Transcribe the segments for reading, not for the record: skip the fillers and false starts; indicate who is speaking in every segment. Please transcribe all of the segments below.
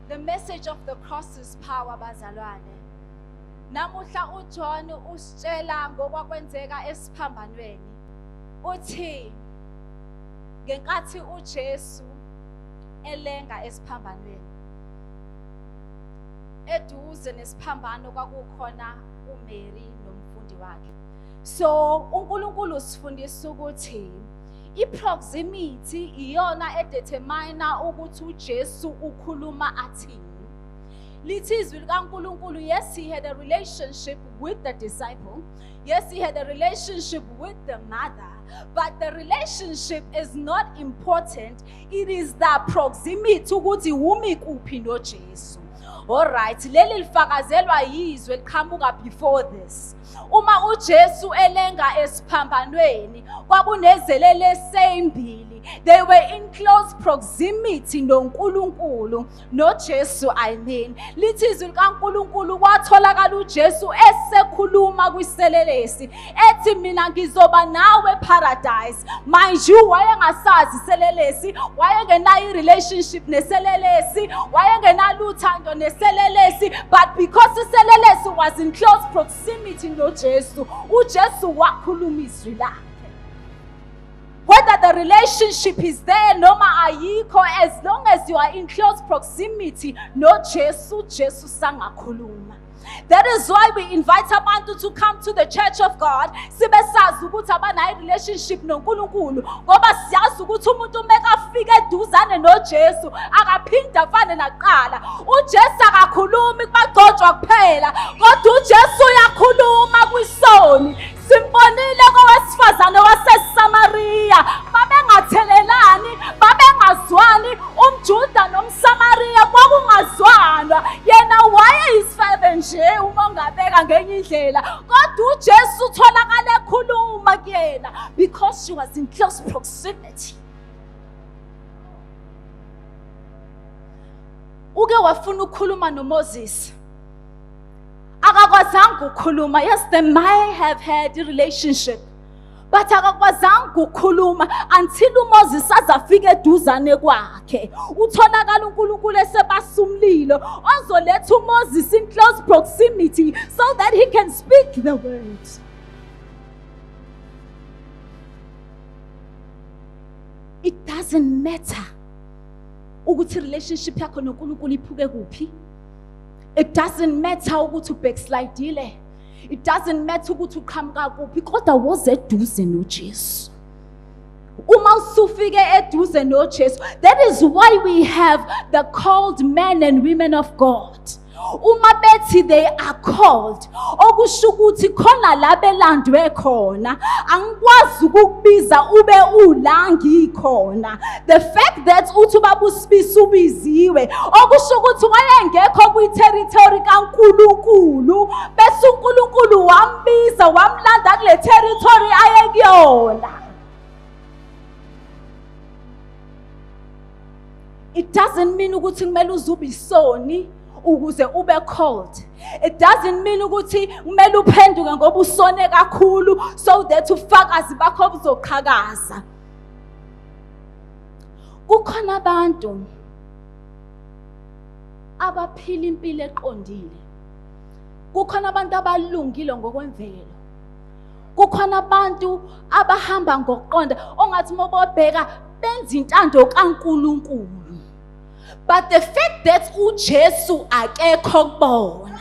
Speaker 1: The message of the cross is power, bazalwane. Namuhla uJohn usitshela ngokwakwenzeka esiphambanweni. Uthi ngenkathi uJesu elenga esiphambanweni, eduze nesiphambano kwakukhona uMary nomfundi wakhe. So uNkulunkulu usifundisa ukuthi iproximity iyona edetermina ukuthi uJesu ukhuluma athini. Lithi izwi likaNkulunkulu, yes, he had a relationship with the disciple. Yes, he had a relationship with the mother. But the relationship is not important. It is the proximity ukuthi umi kuphi noJesu. All right, leli lifakazelwa yizwi eliqhamuka before this. Uma uJesu elenga esiphambanweni, kwakunezelele ezimbili. They were in close proximity noNkulunkulu, noJesu I mean. Lithi izwi likaNkulunkulu kwatholakala uJesu esekhuluma kwiselelesi ethi mina ngizoba nawe paradise. Mind you, wayengasazi iselelesi, wayengenayo relationship neselelesi, wayengenaluthando neselelesi, but because iselelesi was in close proximity noJesu, uJesu wakhuluma izwi lakhe. Whether the relationship is there, noma ayikho, as long as you are in close proximity, no Jesu sangakhuluma. That is why we invite abantu to come to the church of God. Sibe sazi ukuthi abanayo relationship noNkulunkulu, ngoba siyazi ukuthi umuntu mekafika eduzane noJesu akaphinda afane naqala. uJesu akakhulumi kubagcotshwa kuphela, kodwa uJesu uyakhuluma kwisoni. Simbonile kowesifazane waseSamaria, babengathelelani, babengazwani, umJuda nomSamaria kwakungazwanwa. Yena wayeyisifebe nje uma ungabeka ngenye indlela, kodwa uJesu utholakala ekhuluma kuyena because she was in close proximity. Uke wafuna ukukhuluma noMoses, akakwazanga ukukhuluma. Yes, they might have had a relationship, but akakwazanga ukukhuluma until uMoses azafika eduzane kwakhe. Utholakala uNkulunkulu esebasa umlilo ozoletha uMoses in close proximity so that he can speak the words. It doesn't matter ukuthi relationship yakho noNkulunkulu iphuke kuphi. It doesn't matter ukuthi ubackslidile. It doesn't matter ukuthi uqhamuka kuphi, kodwa woze eduze noJesu. Uma usufike eduze noJesu, that is why we have the called men and women of God. Uma bethi they are called, okusho ukuthi khona la belandwe khona, angikwazi ukukubiza ube ula ngikhona. The fact that uthi ubaba uSibisi ubiziwe, okusho ukuthi wayengekho kwi-territory kaNkulunkulu, bese uNkulunkulu wambiza wamlanda kule territory ayekuyona. It doesn't mean ukuthi kumele uzube isoni ukuze ube called. It doesn't mean ukuthi kumele uphenduke ngoba usone kakhulu so that ufakazi bakho buzoqhakaza. Kukhona abantu abaphila impilo eqondile. Kukhona abantu abalungile ngokwemvelo. Kukhona abantu abahamba ngokuqonda ongathi mobobheka benza intando kaNkulunkulu. But the fact that uJesu akekho kubona,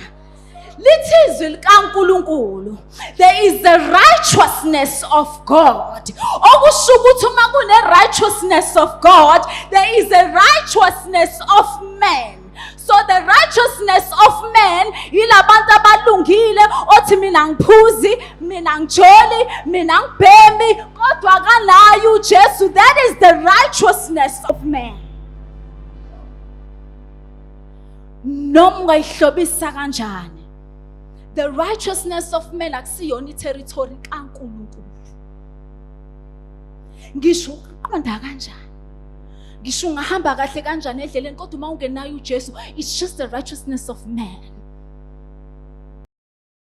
Speaker 1: lithi izwi likaNkulunkulu, there is the righteousness of God. Okusho ukuthi uma kune righteousness of God, there is a righteousness of man. So the righteousness of man yilabantu abalungile othi mina ngiphuzi, mina ngijoli, mina ngibhemi, kodwa akanayo uJesu. That is the righteousness of man. Noma ungayihlobisa kanjani, the righteousness of man akusiyona iterritory kaNkulunkulu. Ngisho uqonda kanjani, ngisho ungahamba kahle kanjani endleleni, kodwa uma ungenayo uJesu, it's just the righteousness of man.